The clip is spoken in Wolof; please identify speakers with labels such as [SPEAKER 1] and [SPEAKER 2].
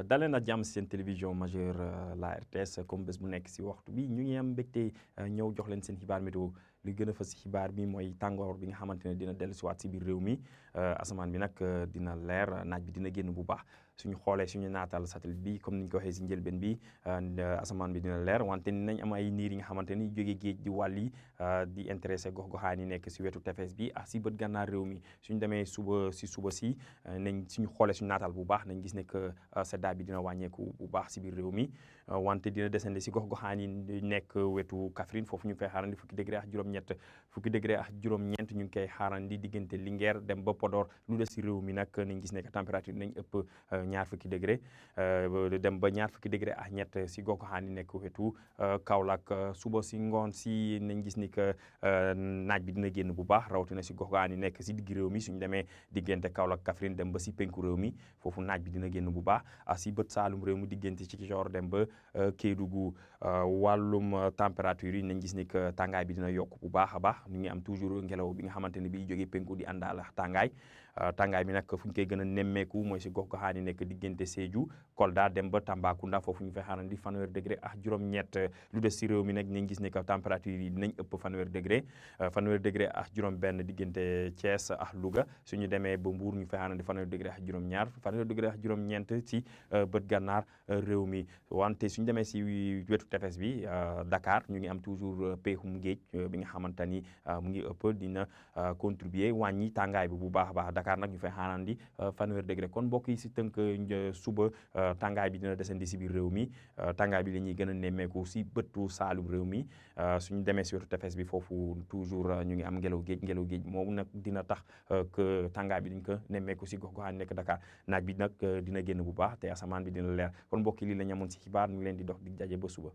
[SPEAKER 1] daleen a jàmm seen télévision majeure la RTS comme bés bu nekk si waxtu bi ñu ngi am mbégte ñëw jox leen seen xibaar météo li gën a fës si xibaar bi mooy tàngoor bi nga xamante ne dina dellu siwaat si biir réew mi asamaan bi nag dina leer naaj bi dina génn bu baax suñu xoolee suñu naataal satellite bi comme ni ñu ko waxee si njëlbeen bi asamaan bi dina leer wante nañ am ay niir yi nga xamante ni jóge géej di wàll yi di intéressé gox-goxaan yi nekk si wetu tefes bi ak si bët gànnaar réew mi suñu demee suba si nañ suñu xoolee suñu naataal bu baax nañ gis ne que seddaay bi dina wàññeeku bu baax si biir réew mi wante dina descendre si gox-goxaan yi nekk wetu Kaffrine foofu ñu ngi fay xaarandi fukki degré ak juróom-ñeent ñu ngi koy xaarandi diggante Linguère dem ba Podor lu des si réew mi nag nañ gis ne que température nañ ëpp ñaar fukki degré dem ba ñaar fukki degré ak ñett si gox-goxaan yi nekk wetu Kaolack suba si ngoon si nañ gis ni que naaj bi dina génn bu baax rawatina si gox-goxaan yi nekk si digg réew mi suñu demee diggante Kaolack Kaffrine dem ba si penku réew mi foofu naaj bi dina génn bu baax si bët saalum réew mi diggante ci Ziguinchor dem ba Kédougou wàllum température yi nañ gis ni que tàngaay bi dina yokk bu baax a baax ñu ngi am toujours ngelaw bi nga xamante ne bi jógee penku di àndaal tàngaay bi nag fu ñu koy gën a nemmeeku mooy si gox-goxaan yi nekk diggante Sédhiou Kolda dem ba Tambacounda foofu ñu fay xaarandi fanweeri degré ak juróom-ñett lu des si réew mi nag nañ gis ni que température yi dinañ ëpp fanweeri degré ak juróom-benn diggante Thiès ak Louga suñu demee ba Mbour ñu fay xaarandi fanweeri degré ak juróom-ñaar fanweeri degré ak juróom-ñeent si bët gànnaar réew mi wante suñu demee si wetu tefes bi Dakar ñu ngi am toujours peexum géej bi nga xamante ni mu ngi ëpp dina contribuer wàññi tàngaay bi bu baax a baax Dakar nag ñu fay xaarandi fanweeri degré kon mbokk yi si tënk suba tàngaay bi dina desandi si biir réew mi tàngaay bi la ñuy gën a nemmeeku si bëtu saalum réew mi suñu demee si wetu tefes bi foofu toujours ñu ngi am ngelaw géej moom nag dina tax que tàngaay bi duñ ko nemmeeku si gox-goxaan nekk Dakar naaj bi nag dina génn bu baax te asamaan bi dina leer kon mbokk yi lii la ñu amoon si xibaar ñu ngi leen di dox di jaje ba suba